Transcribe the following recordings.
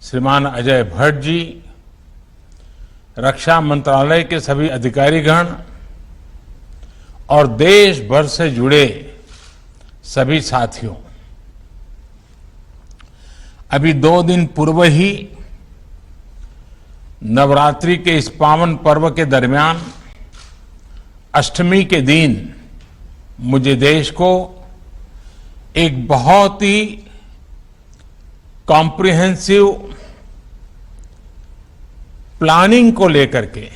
श्रीमान अजय भट्ट जी, रक्षा मंत्रालय के सभी अधिकारीगण और देश भर से जुड़े सभी साथियों, अभी 2 दिन पूर्व ही नवरात्रि के इस पावन पर्व के दरमियान अष्टमी के दिन मुझे देश को एक बहुत ही कॉम्प्रिहेंसिव प्लानिंग को लेकर के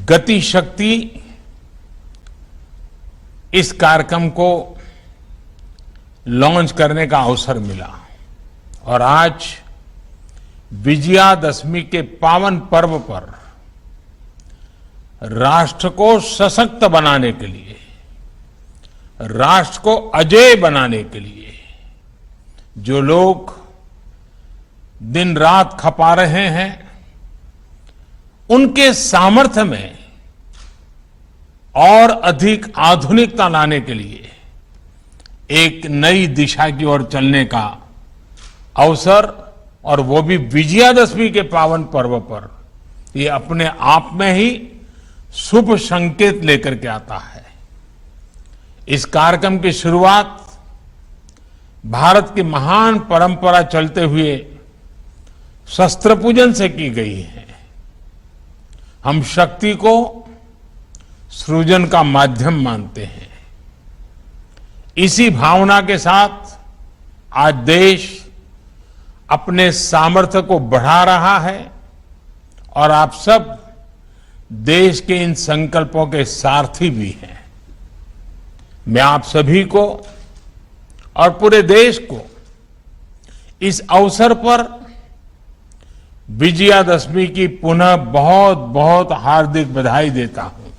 गति शक्ति इस कार्यक्रम को लॉन्च करने का अवसर मिला और आज विजयादशमी के पावन पर्व पर राष्ट्र को सशक्त बनाने के लिए, राष्ट्र को अजेय बनाने के लिए जो लोग दिन रात खपा रहे हैं, उनके सामर्थ्य में और अधिक आधुनिकता लाने के लिए एक नई दिशा की ओर चलने का अवसर, और वो भी विजयादशमी के पावन पर्व पर, ये अपने आप में ही शुभ संकेत लेकर के आता है। इस कार्यक्रम की शुरुआत भारत की महान परंपरा चलते हुए शस्त्र पूजन से की गई है। हम शक्ति को सृजन का माध्यम मानते हैं। इसी भावना के साथ आज देश अपने सामर्थ्य को बढ़ा रहा है और आप सब देश के इन संकल्पों के सारथी भी हैं। मैं आप सभी को और पूरे देश को इस अवसर पर विजयादशमी की पुनः बहुत बहुत हार्दिक बधाई देता हूं।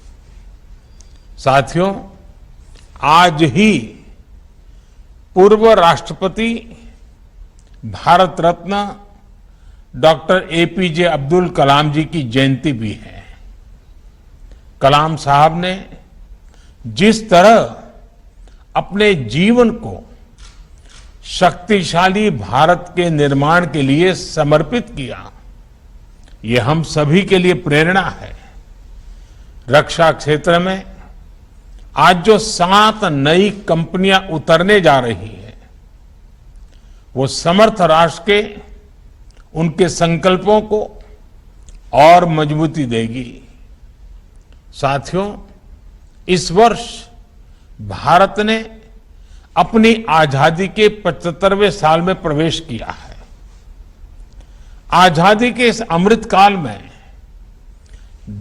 साथियों, आज ही पूर्व राष्ट्रपति भारत रत्न डॉक्टर एपीजे अब्दुल कलाम जी की जयंती भी है। कलाम साहब ने जिस तरह अपने जीवन को शक्तिशाली भारत के निर्माण के लिए समर्पित किया, ये हम सभी के लिए प्रेरणा है। रक्षा क्षेत्र में आज जो 7 नई कंपनियां उतरने जा रही है, वो समर्थ राष्ट्र के उनके संकल्पों को और मजबूती देगी। साथियों, इस वर्ष भारत ने अपनी आजादी के 75वें साल में प्रवेश किया है। आजादी के इस अमृत काल में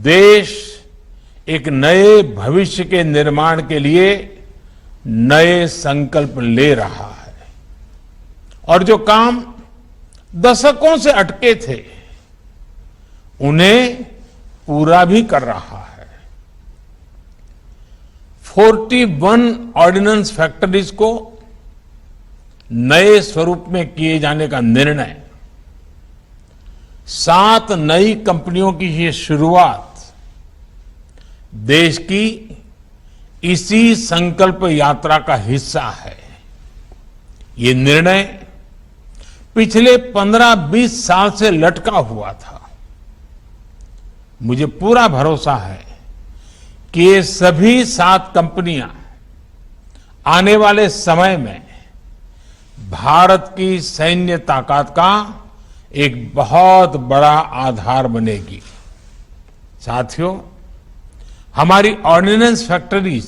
देश एक नए भविष्य के निर्माण के लिए नए संकल्प ले रहा है और जो काम दशकों से अटके थे, उन्हें पूरा भी कर रहा है। 41 ऑर्डिनेंस फैक्ट्रीज को नए स्वरूप में किए जाने का निर्णय, 7 नई कंपनियों की ये शुरुआत देश की इसी संकल्प यात्रा का हिस्सा है। ये निर्णय पिछले 15-20 साल से लटका हुआ था। मुझे पूरा भरोसा है कि ये सभी 7 कंपनियां आने वाले समय में भारत की सैन्य ताकत का एक बहुत बड़ा आधार बनेगी। साथियों, हमारी ऑर्डिनेंस फैक्ट्रीज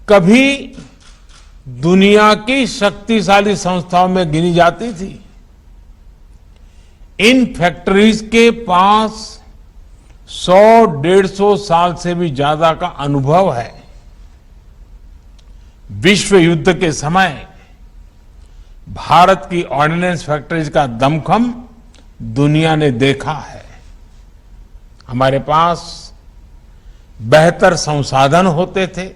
कभी दुनिया की शक्तिशाली संस्थाओं में गिनी जाती थी। इन फैक्ट्रीज के पास 100-150 साल से भी ज्यादा का अनुभव है। विश्व युद्ध के समय भारत की ऑर्डिनेंस फैक्ट्रीज का दमखम दुनिया ने देखा है। हमारे पास बेहतर संसाधन होते थे,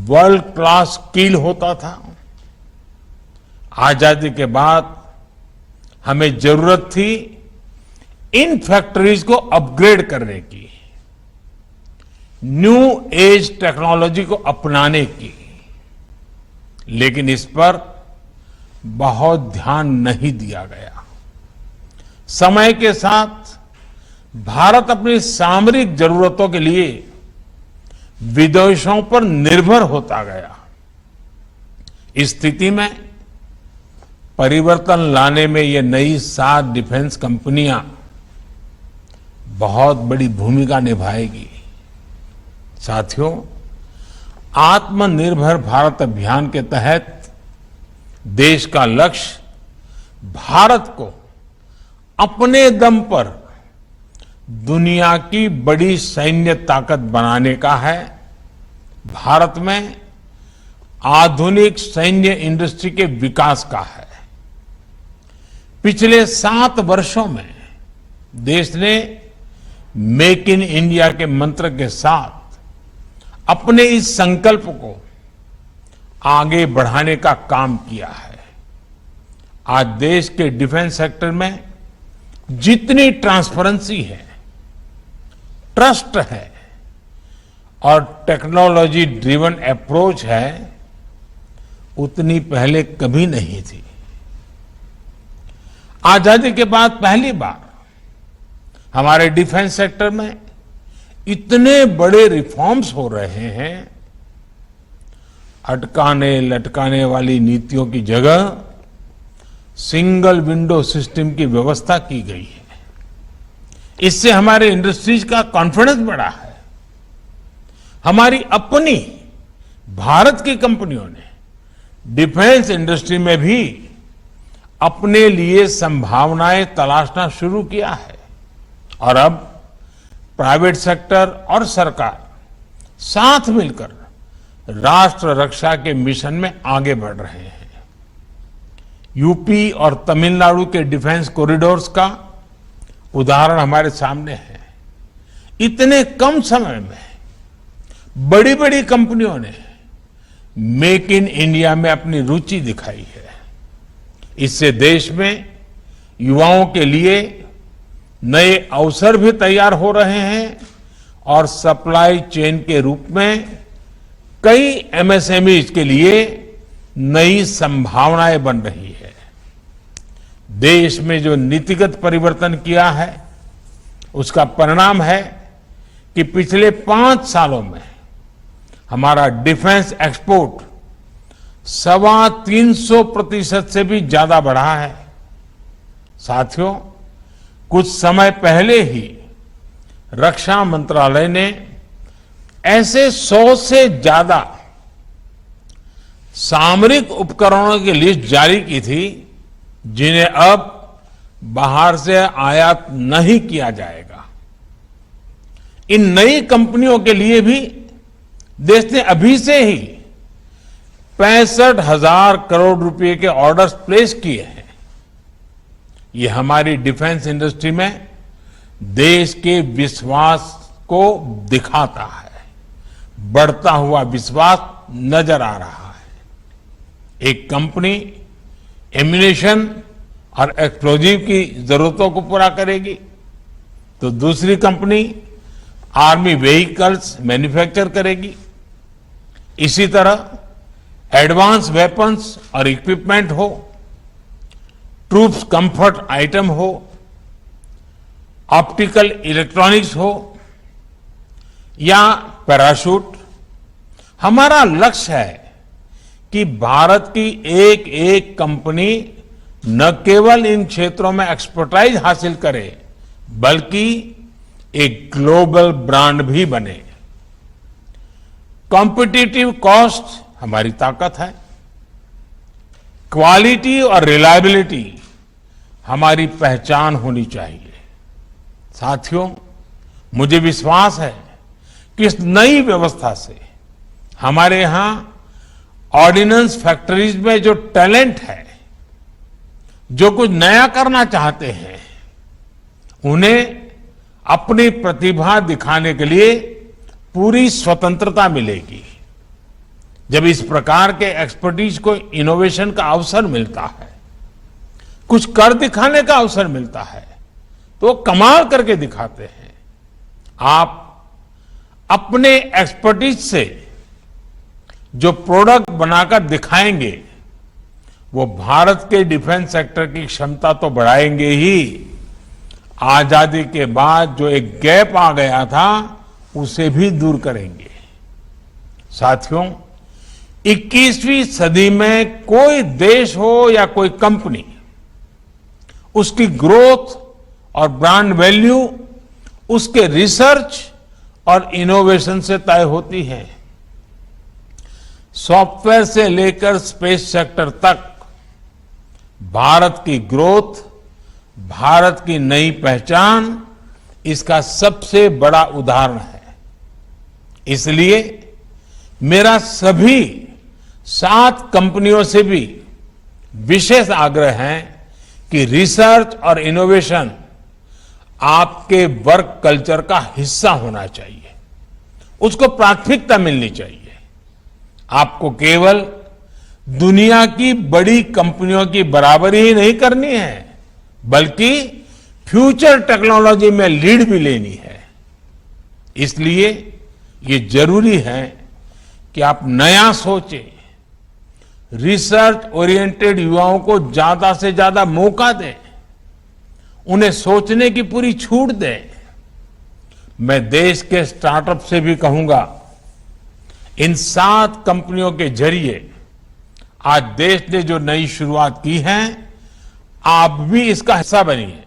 वर्ल्ड क्लास स्किल होता था। आजादी के बाद हमें जरूरत थी इन फैक्ट्रीज को अपग्रेड करने की, न्यू एज टेक्नोलॉजी को अपनाने की। लेकिन इस पर बहुत ध्यान नहीं दिया गया। समय के साथ भारत अपनी सामरिक जरूरतों के लिए विदेशों पर निर्भर होता गया। इस स्थिति में परिवर्तन लाने में ये नई 7 डिफेंस कंपनियां बहुत बड़ी भूमिका निभाएगी। साथियों, आत्मनिर्भर भारत अभियान के तहत देश का लक्ष्य भारत को अपने दम पर दुनिया की बड़ी सैन्य ताकत बनाने का है। भारत में आधुनिक सैन्य इंडस्ट्री के विकास का है। पिछले 7 वर्षों में देश ने मेक इन इंडिया के मंत्र के साथ अपने इस संकल्प को आगे बढ़ाने का काम किया है। आज देश के डिफेंस सेक्टर में जितनी ट्रांसपेरेंसी है, ट्रस्ट है और टेक्नोलॉजी ड्रिवन अप्रोच है, उतनी पहले कभी नहीं थी। आजादी के बाद पहली बार हमारे डिफेंस सेक्टर में इतने बड़े रिफॉर्म्स हो रहे हैं। अटकाने लटकाने वाली नीतियों की जगह सिंगल विंडो सिस्टम की व्यवस्था की गई है। इससे हमारे इंडस्ट्रीज का कॉन्फिडेंस बढ़ा है। हमारी अपनी भारत की कंपनियों ने डिफेंस इंडस्ट्री में भी अपने लिए संभावनाएं तलाशना शुरू किया है और अब प्राइवेट सेक्टर और सरकार साथ मिलकर राष्ट्र रक्षा के मिशन में आगे बढ़ रहे हैं। यूपी और तमिलनाडु के डिफेंस कॉरिडोर्स का उदाहरण हमारे सामने है। इतने कम समय में बड़ी बड़ी कंपनियों ने मेक इन इंडिया में अपनी रुचि दिखाई है। इससे देश में युवाओं के लिए नए अवसर भी तैयार हो रहे हैं और सप्लाई चेन के रूप में कई एमएसएमईज के लिए नई संभावनाएं बन रही है। देश में जो नीतिगत परिवर्तन किया है, उसका परिणाम है कि पिछले 5 सालों में हमारा डिफेंस एक्सपोर्ट 325% से भी ज्यादा बढ़ा है। साथियों, कुछ समय पहले ही रक्षा मंत्रालय ने ऐसे 100 से ज्यादा सामरिक उपकरणों की लिस्ट जारी की थी जिन्हें अब बाहर से आयात नहीं किया जाएगा। इन नई कंपनियों के लिए भी देश ने अभी से ही 65,000 करोड़ रुपए के ऑर्डर्स प्लेस किए हैं। ये हमारी डिफेंस इंडस्ट्री में देश के विश्वास को दिखाता है। बढ़ता हुआ विश्वास नजर आ रहा है। एक कंपनी एम्यूनेशन और एक्सप्लोजिव की जरूरतों को पूरा करेगी तो दूसरी कंपनी आर्मी व्हीकल्स मैन्युफैक्चर करेगी। इसी तरह एडवांस वेपन्स और इक्विपमेंट हो, ट्रूप्स कंफर्ट आइटम हो, ऑप्टिकल इलेक्ट्रॉनिक्स हो या पैराशूट, हमारा लक्ष्य है कि भारत की एक एक कंपनी न केवल इन क्षेत्रों में एक्सपर्टाइज हासिल करे बल्कि एक ग्लोबल ब्रांड भी बने। कॉम्पिटिटिव कॉस्ट हमारी ताकत है। क्वालिटी और रिलायबिलिटी हमारी पहचान होनी चाहिए। साथियों, मुझे विश्वास है कि इस नई व्यवस्था से हमारे यहां ऑर्डिनेंस फैक्ट्रीज में जो टैलेंट है, जो कुछ नया करना चाहते हैं, उन्हें अपनी प्रतिभा दिखाने के लिए पूरी स्वतंत्रता मिलेगी। जब इस प्रकार के एक्सपर्टीज को इनोवेशन का अवसर मिलता है, कुछ कर दिखाने का अवसर मिलता है, तो वो कमाल करके दिखाते हैं। आप अपने एक्सपर्टीज से जो प्रोडक्ट बनाकर दिखाएंगे, वो भारत के डिफेंस सेक्टर की क्षमता तो बढ़ाएंगे ही, आजादी के बाद जो एक गैप आ गया था उसे भी दूर करेंगे। साथियों, 21वीं सदी में कोई देश हो या कोई कंपनी, उसकी ग्रोथ और ब्रांड वैल्यू उसके रिसर्च और इनोवेशन से तय होती है। सॉफ्टवेयर से लेकर स्पेस सेक्टर तक भारत की ग्रोथ, भारत की नई पहचान इसका सबसे बड़ा उदाहरण है। इसलिए मेरा सभी 7 कंपनियों से भी विशेष आग्रह है कि रिसर्च और इनोवेशन आपके वर्क कल्चर का हिस्सा होना चाहिए, उसको प्राथमिकता मिलनी चाहिए। आपको केवल दुनिया की बड़ी कंपनियों की बराबरी ही नहीं करनी है, बल्कि फ्यूचर टेक्नोलॉजी में लीड भी लेनी है। इसलिए ये जरूरी है कि आप नया सोचें, रिसर्च ओरिएंटेड युवाओं को ज्यादा से ज्यादा मौका दें, उन्हें सोचने की पूरी छूट दें। मैं देश के स्टार्टअप से भी कहूंगा, इन 7 कंपनियों के जरिए आज देश ने जो नई शुरुआत की है, आप भी इसका हिस्सा बनिए।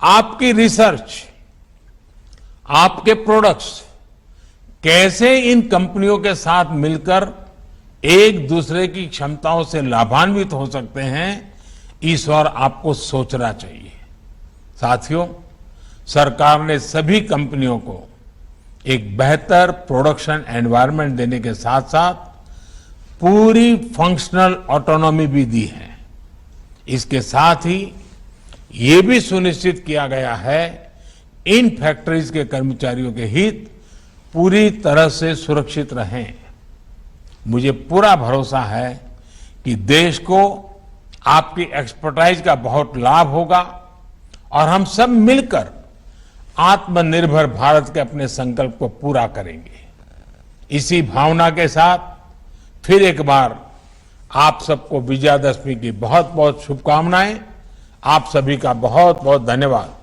आपकी रिसर्च, आपके प्रोडक्ट्स कैसे इन कंपनियों के साथ मिलकर एक दूसरे की क्षमताओं से लाभान्वित हो सकते हैं, इस ओर आपको सोचना चाहिए। साथियों, सरकार ने सभी कंपनियों को एक बेहतर प्रोडक्शन एनवायरनमेंट देने के साथ साथ पूरी फंक्शनल ऑटोनॉमी भी दी है। इसके साथ ही ये भी सुनिश्चित किया गया है इन फैक्ट्रीज के कर्मचारियों के हित पूरी तरह से सुरक्षित रहें। मुझे पूरा भरोसा है कि देश को आपकी एक्सपर्टाइज का बहुत लाभ होगा और हम सब मिलकर आत्मनिर्भर भारत के अपने संकल्प को पूरा करेंगे। इसी भावना के साथ फिर एक बार आप सबको विजयादशमी की बहुत बहुत शुभकामनाएं। आप सभी का बहुत बहुत धन्यवाद।